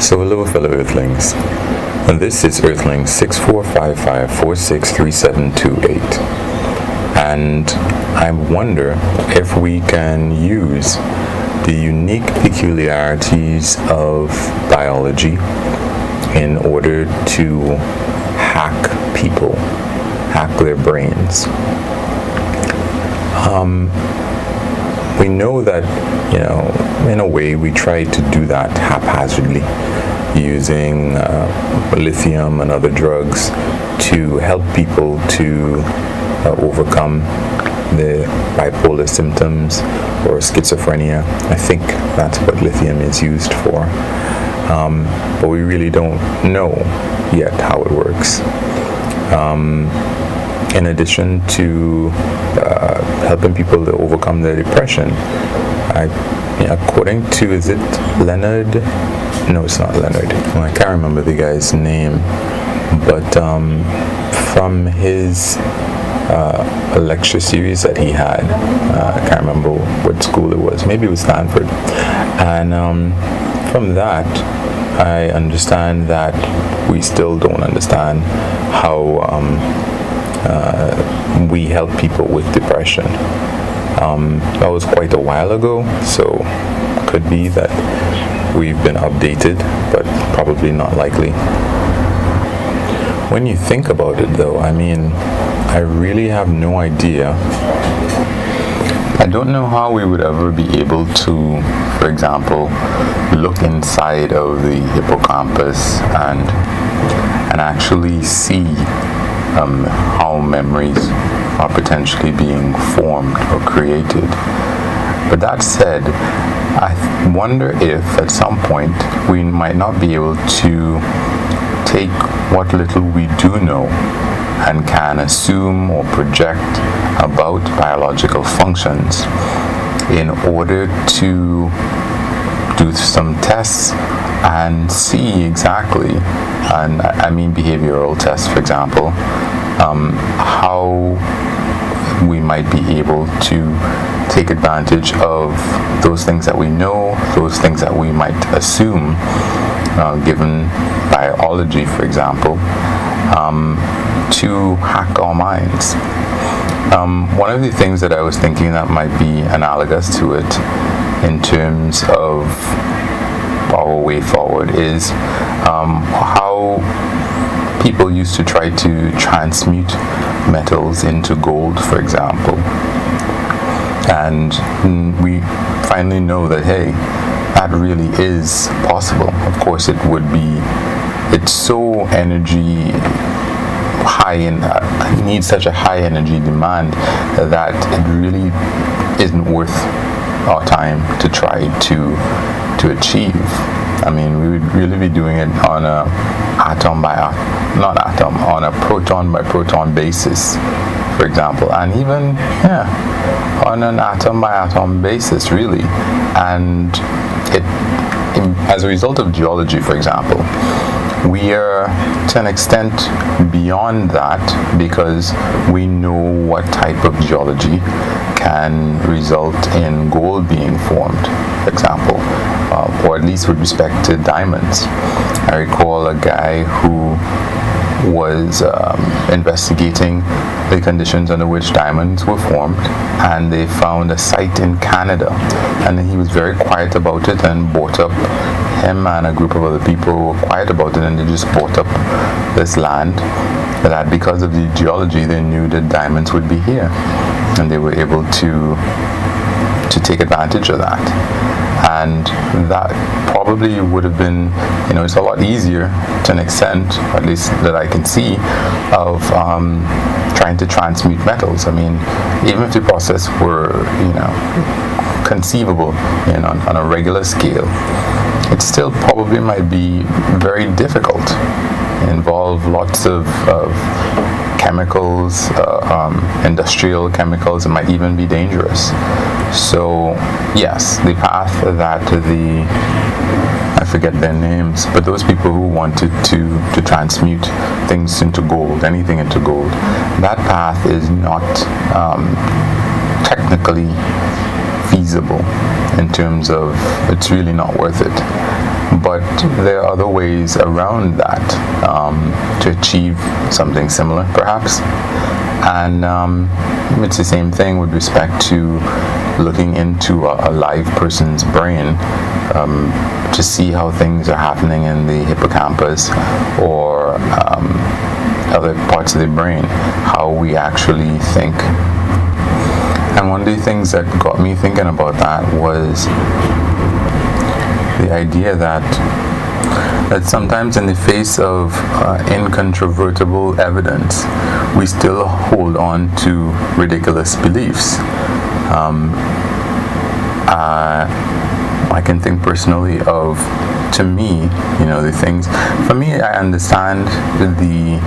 So hello fellow Earthlings, and this is Earthling 6455463728, and I wonder if we can use the unique peculiarities of biology in order to hack people, hack their brains. We know that, in a way we try to do that haphazardly using lithium and other drugs to help people to overcome the bipolar symptoms or schizophrenia. I think that's what lithium is used for. But we really don't know yet how it works. In addition to helping people to overcome their depression, according to, is it Leonard? No, it's not Leonard. Well, I can't remember the guy's name, but from his lecture series that he had, I can't remember what school it was. Maybe it was Stanford. And from that, I understand that we still don't understand how we help people with depression. That was quite a while ago, so could be that we've been updated, but probably not likely. When you think about it though, I really have no idea. I don't know how we would ever be able to, for example, look inside of the hippocampus and actually see how memories are potentially being formed or created. But that said, I wonder if at some point we might not be able to take what little we do know and can assume or project about biological functions in order to do some tests and see exactly, and I mean behavioral tests, for example, how we might be able to take advantage of those things that we know, those things that we might assume, given biology, for example, to hack our minds. One of the things that I was thinking that might be analogous to it in terms of our way forward is how people used to try to transmute metals into gold, for example. And we finally know that, hey, that really is possible. Of course, it's so energy high and needs such a high energy demand that it really isn't worth our time to try to achieve. We would really be doing it on a on a proton by proton basis, for example, and even on an atom by atom basis, really. And as a result of geology, for example, we are to an extent beyond that because we know what type of geology can result in gold being formed, for example, or at least with respect to diamonds. I recall a guy who was investigating the conditions under which diamonds were formed, and they found a site in Canada, and he was very quiet about it and bought up, him and a group of other people were quiet about it, and they just bought up this land that because of the geology they knew that diamonds would be here, and they were able to take advantage of that. And that probably would have been, it's a lot easier to an extent, at least that I can see, of trying to transmute metals. Even if the process were, conceivable on a regular scale, it still probably might be very difficult. Involve lots of chemicals, industrial chemicals. It might even be dangerous. So yes, the path that I forget their names, but those people who wanted to transmute things into gold, anything into gold, that path is not technically feasible in terms of it's really not worth it. but there are other ways around that to achieve something similar, perhaps. And it's the same thing with respect to looking into a live person's brain to see how things are happening in the hippocampus or other parts of the brain, how we actually think. And one of the things that got me thinking about that was the idea that sometimes in the face of incontrovertible evidence, we still hold on to ridiculous beliefs. I can think personally of, to me, the things. For me, I understand the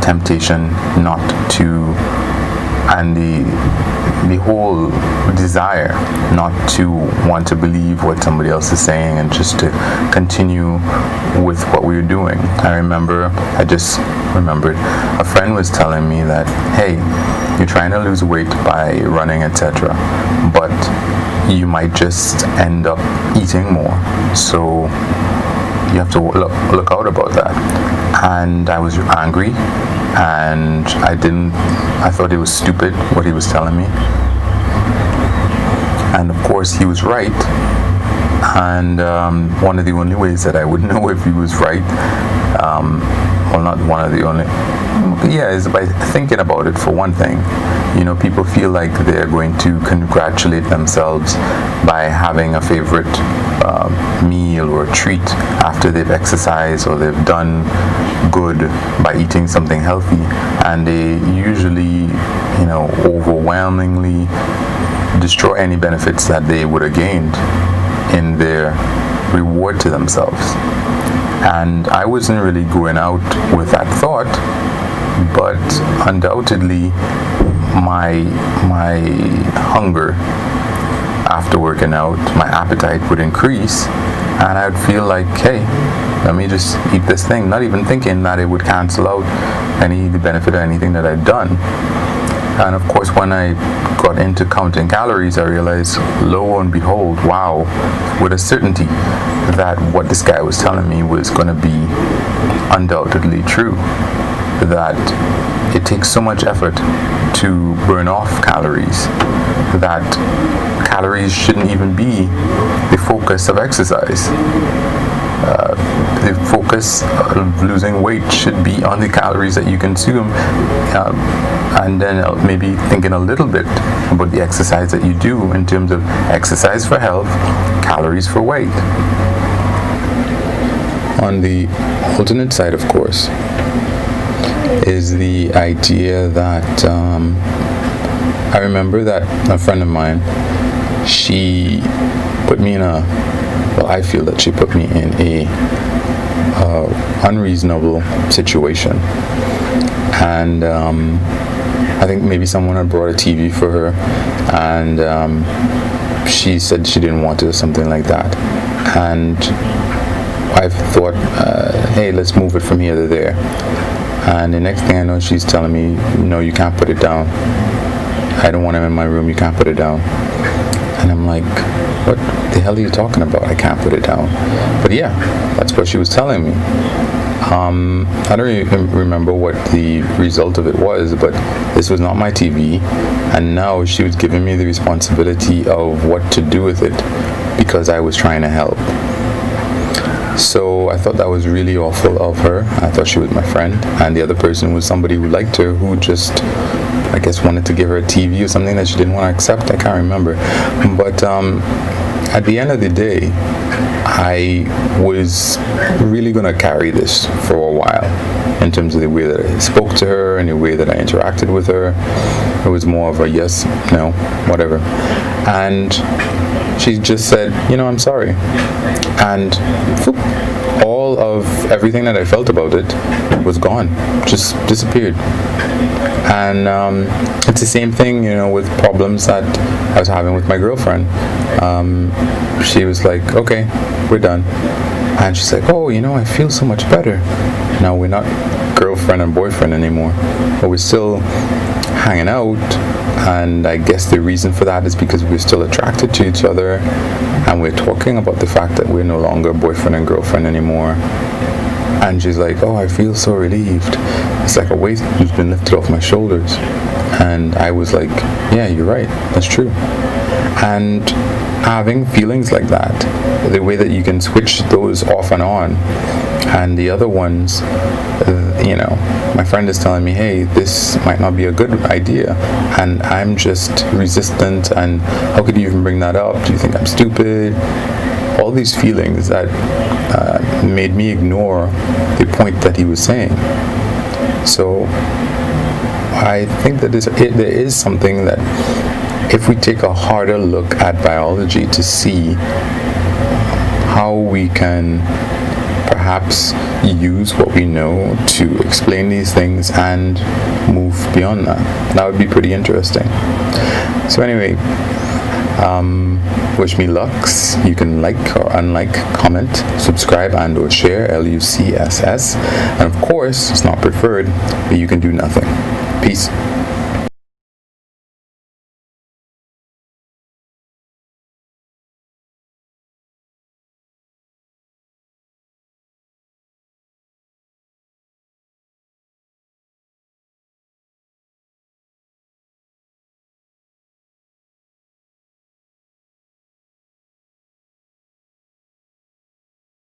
temptation not to, and the whole desire not to want to believe what somebody else is saying and just to continue with what we were doing. I just remembered a friend was telling me that, hey, you're trying to lose weight by running, etc., but you might just end up eating more, so you have to look out about that. And I was angry, and I thought it was stupid what he was telling me. And of course he was right. And one of the only ways that I would know if he was right, not one of the only, is by thinking about it. For one thing, people feel like they're going to congratulate themselves by having a favorite meal or treat after they've exercised or they've done good by eating something healthy, and they usually, overwhelmingly destroy any benefits that they would have gained in their reward to themselves. And I wasn't really going out with that thought, but undoubtedly my hunger after working out, my appetite would increase, and I'd feel like, hey, let me just eat this thing, not even thinking that it would cancel out the benefit of anything that I'd done. And of course, when I got into counting calories, I realized, lo and behold, wow, with a certainty that what this guy was telling me was going to be undoubtedly true. That it takes so much effort to burn off calories that calories shouldn't even be the focus of exercise. The focus of losing weight should be on the calories that you consume, and then maybe thinking a little bit about the exercise that you do in terms of exercise for health, calories for weight. On the alternate side, of course, is the idea that I remember that a friend of mine, she put me in I feel that she put me in a unreasonable situation, and I think maybe someone had brought a TV for her, and she said she didn't want it or something like that, and I thought, hey, let's move it from here to there. And the next thing I know, she's telling me, no, you can't put it down. I don't want him in my room, you can't put it down. And I'm like, what the hell are you talking about? I can't put it down. But yeah, that's what she was telling me. I don't even remember what the result of it was, but this was not my TV. And now she was giving me the responsibility of what to do with it because I was trying to help. So I thought that was really awful of her. I thought she was my friend, and the other person was somebody who liked her, who just, I guess, wanted to give her a TV or something that she didn't want to accept. I can't remember. But at the end of the day, I was really going to carry this for a while in terms of the way that I spoke to her and the way that I interacted with her. It was more of a yes, no, whatever. And she just said, I'm sorry. And all of everything that I felt about it was gone, just disappeared. And it's the same thing, with problems that I was having with my girlfriend. She was like, okay, we're done. And she's like, oh, I feel so much better. Now we're not girlfriend and boyfriend anymore, but we're still hanging out. And I guess the reason for that is because we're still attracted to each other, and we're talking about the fact that we're no longer boyfriend and girlfriend anymore. And she's like, oh, I feel so relieved. It's like a weight has been lifted off my shoulders. And I was like, yeah, you're right. That's true. And having feelings like that, the way that you can switch those off and on, and the other ones, my friend is telling me, hey, this might not be a good idea, and I'm just resistant, and how could you even bring that up? Do you think I'm stupid? All these feelings that made me ignore the point that he was saying. So I think that there is something that, if we take a harder look at biology to see how we can perhaps use what we know to explain these things and move beyond that would be pretty interesting. So anyway, wish me lucks. You can like or unlike, comment, subscribe, and or share, LUCSS. And of course, it's not preferred, but you can do nothing. Peace.